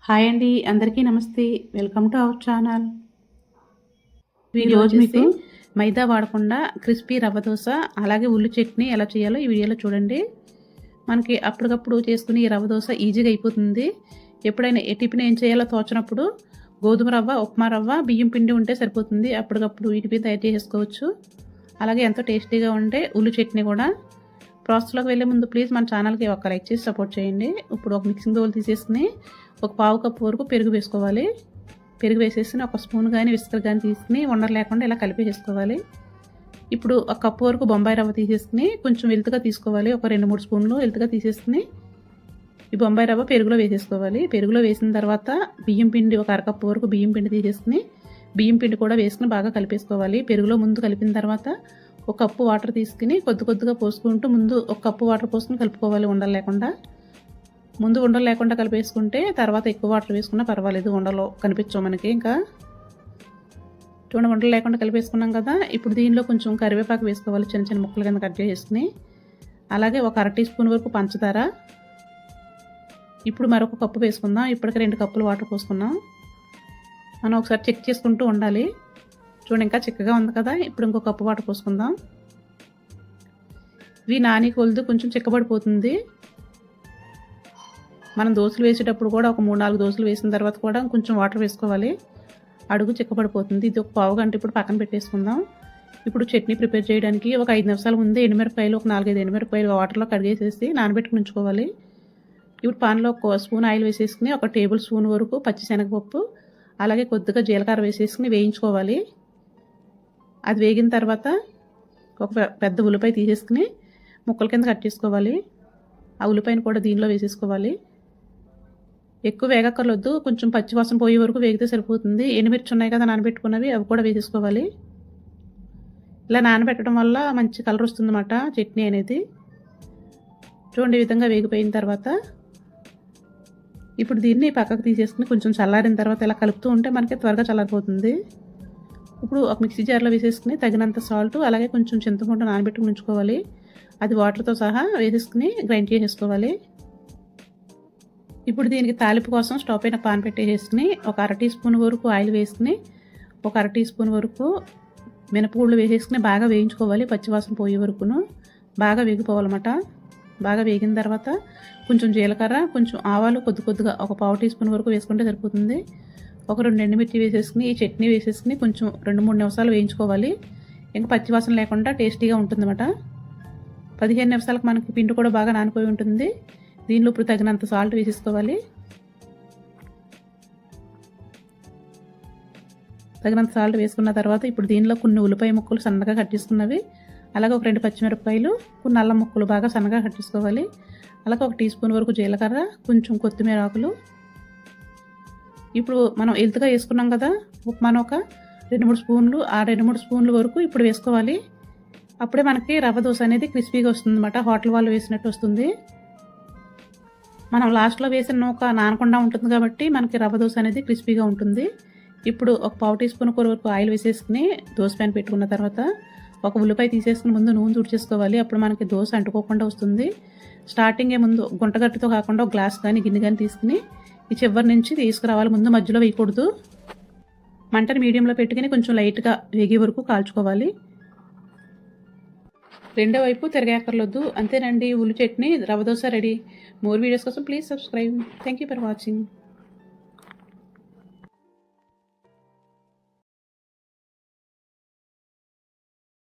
Hi అండి, అందరికీ నమస్తే. Welcome to our channel. ఈరోజు మీకు మైదా వాడకుండా క్రిస్పీ రవ్వ దోశ అలాగే ఉల్లి చట్నీ ఎలా చేయాలో ఈ వీడియోలో చూడండి. మనకి అప్పటికప్పుడు చేసుకుని ఈ రవ్వ దోశ ఈజీగా అయిపోతుంది. ఎప్పుడైనా టిఫిన్ ఏం చేయాలో తోచినప్పుడు గోధుమ రవ్వ, ఉప్మా రవ్వ, బియ్యం పిండి ఉంటే సరిపోతుంది. అప్పటికప్పుడు వీటిపై తయారు చేసుకోవచ్చు. అలాగే ఎంతో టేస్టీగా ఉండే ఉల్లి చట్నీ కూడా. ప్రాసెస్లోకి వెళ్ళే ముందు ప్లీజ్ మన ఛానల్కి ఒక లైక్ చేసి సపోర్ట్ చేయండి. ఇప్పుడు ఒక మిక్సింగ్ బౌల్ తీసేసుకుని ఒక పావు కప్పు వరకు పెరుగు వేసుకోవాలి. పెరుగు వేసేసి ఒక స్పూన్ కానీ విస్కర్ కానీ తీసుకుని ఉండలు లేకుండా ఇలా కలిపేసుకోవాలి. ఇప్పుడు ఒక కప్పు వరకు బొంబాయి రవ్వ తీసేసుకుని కొంచెం వెలుతుగా తీసుకోవాలి. ఒక 2-3 స్పూన్లు వెలుతుగా తీసేసుకుని ఈ బొంబాయి రవ్వ పెరుగులో వేసేసుకోవాలి. పెరుగులో వేసిన తర్వాత బియ్యం పిండి ఒక అరకప్పు వరకు బియ్యం పిండి తీసేసుకుని బియ్యం పిండి కూడా వేసుకుని బాగా కలిపేసుకోవాలి. పెరుగులో ముందు కలిపిన తర్వాత ఒక కప్పు వాటర్ తీసుకుని కొద్దిగా పోసుకుంటూ ముందు ఒక కప్పు వాటర్ పోసుకుని కలుపుకోవాలి ఉండలు లేకుండా. ముందు ఉండలు లేకుండా కలిపేసుకుంటే తర్వాత ఎక్కువ వాటర్ వేసుకున్నా పర్వాలేదు, ఉండలు కనిపించవు మనకి. ఇంకా చూడండి, ఉండలు లేకుండా కలిపేసుకున్నాం కదా. ఇప్పుడు దీనిలో కొంచెం కరివేపాకు వేసుకోవాలి, చిన్న చిన్న ముక్కలు కింద కట్ చేసుకుని. అలాగే ఒక 1/2 టీ స్పూన్ వరకు పంచదార. ఇప్పుడు మరొక కప్పు వేసుకుందాం. ఇప్పటికి 2 కప్పులు వాటర్ పోసుకున్నాం. మనం ఒకసారి చెక్ చేసుకుంటూ ఉండాలి. చూడండి, ఇంకా చిక్కగా ఉంది కదా. ఇప్పుడు ఇంకో కప్పు వాటర్ పోసుకుందాం. ఇవి నాని కొలుదు కొంచెం చిక్కబడిపోతుంది. మనం దోశలు వేసేటప్పుడు కూడా ఒక 3-4 దోశలు వేసిన తర్వాత కూడా కొంచెం వాటర్ వేసుకోవాలి, అడుగు చిక్కబడిపోతుంది. ఇది ఒక పావు గంట ఇప్పుడు పక్కన పెట్టేసుకుందాం. ఇప్పుడు చట్నీ ప్రిపేర్ చేయడానికి ఒక 5 నిమిషాల ముందే ఎండుమిరపకాయలు ఒక 4-5 ఎండుమిరపకాయలు వాటర్లో కడిగేసేసి నానబెట్టుకుని ఉంచుకోవాలి. ఇప్పుడు పాన్లో ఒక స్పూన్ ఆయిల్ వేసేసుకుని ఒక టేబుల్ స్పూన్ వరకు పచ్చిశనగపప్పు అలాగే కొద్దిగా జీలకర్ర వేసేసుకుని వేయించుకోవాలి. అది వేగిన తర్వాత ఒక పెద్ద ఉల్లిపాయ తీసేసుకుని ముక్కల కింద కట్ చేసుకోవాలి. ఆ ఉల్లిపాయను కూడా దీనిలో వేసేసుకోవాలి. ఎక్కువ వేగక్కర్లొద్దు, కొంచెం పచ్చివాసన పోయే వరకు వేగితే సరిపోతుంది. ఎండుమిర్చి ఉన్నాయి కదా నానబెట్టుకున్నవి, అవి కూడా వేసేసుకోవాలి. ఇలా నానబెట్టడం వల్ల మంచి కలర్ వస్తుంది అన్నమాట చట్నీ అనేది. చూడండి, ఈ విధంగా వేగిపోయిన తర్వాత ఇప్పుడు దీన్ని పక్కకు తీసేసుకుని కొంచెం చల్లారిన తర్వాత ఇలా కలుపుతూ ఉంటే మనకి త్వరగా చల్లారిపోతుంది. ఇప్పుడు ఒక మిక్సీ జార్లో వేసేసుకుని తగినంత సాల్ట్ అలాగే కొంచెం చింతపండు నానబెట్టుకుని ఉంచుకోవాలి. అది వాటర్తో సహా వేసేసుకుని గ్రైండ్ చేసేసుకోవాలి. ఇప్పుడు దీనికి తాలింపు కోసం స్టవ్ పైన పాన్ పెట్టేసుకుని ఒక 1/2 టీ స్పూన్ వరకు ఆయిల్ వేసుకుని ఒక 1/2 టీ స్పూన్ వరకు మినపగుళ్ళు వేసేసుకుని బాగా వేయించుకోవాలి. పచ్చివాసన పోయే వరకును బాగా వేగిపోవాలన్నమాట. బాగా వేగిన తర్వాత కొంచెం జీలకర్ర, కొంచెం ఆవాలు కొద్దిగా ఒక పావు టీ స్పూన్ వరకు వేసుకుంటే సరిపోతుంది. ఒక 2 ఎండుమిర్చి వేసేసుకుని ఈ చట్నీ వేసేసుకుని కొంచెం 2-3 నిమిషాలు వేయించుకోవాలి. ఇంకా పచ్చివాసన లేకుండా టేస్టీగా ఉంటుందన్నమాట. 15 నిమిషాలకు మనకి పిండి కూడా బాగా నానిపోయి ఉంటుంది. దీనిలో ఇప్పుడు తగినంత సాల్ట్ వేసేసుకోవాలి. తగినంత సాల్ట్ వేసుకున్న తర్వాత ఇప్పుడు దీనిలో కొన్ని ఉల్లిపాయ ముక్కలు సన్నగా కట్ చేసుకున్నవి, అలాగే ఒక 2 పచ్చిమిరపకాయలు, కొన్ని అల్లం ముక్కలు బాగా సన్నగా కట్ చేసుకోవాలి. అలాగే ఒక టీ స్పూన్ వరకు జీలకర్ర, కొంచెం కొత్తిమీర ఆకులు. ఇప్పుడు మనం ఎలుతుగా వేసుకున్నాం కదా ఉప్మాను, ఒక 2-3 స్పూన్లు, ఆ 2-3 స్పూన్ల వరకు ఇప్పుడు వేసుకోవాలి. అప్పుడే మనకి రవ్వ దోశ అనేది క్రిస్పీగా వస్తుంది అన్నమాట. హోటల్ వాళ్ళు వేసినట్టు వస్తుంది. మనం లాస్ట్లో వేసిన నూక నానకుండా ఉంటుంది కాబట్టి మనకి రవ్వ దోశ అనేది క్రిస్పీగా ఉంటుంది. ఇప్పుడు ఒక పావు టీ స్పూన్ వరకు ఆయిల్ వేసేసుకుని దోశ ప్యాన్ పెట్టుకున్న తర్వాత ఒక ఉల్లిపాయ తీసేసుకుని ముందు నూనె తుడిచేసుకోవాలి. అప్పుడు మనకి దోశ అంటుకోకుండా వస్తుంది. స్టార్టింగే ముందు గుంటగట్టుతో కాకుండా ఒక గ్లాస్ కానీ గిన్నె కానీ తీసుకుని ఈ చివరి నుంచి తీసుకురావాలి. ముందు మధ్యలో వేయకూడదు. మంటని మీడియంలో పెట్టుకుని కొంచెం లైట్గా వేగే వరకు కాల్చుకోవాలి. రెండో వైపు తిరగక్కర్లొద్దు. అంతేనండి, ఉల్లి chutney rava dosa ready. More videos కోసం please subscribe. Thank you for watching.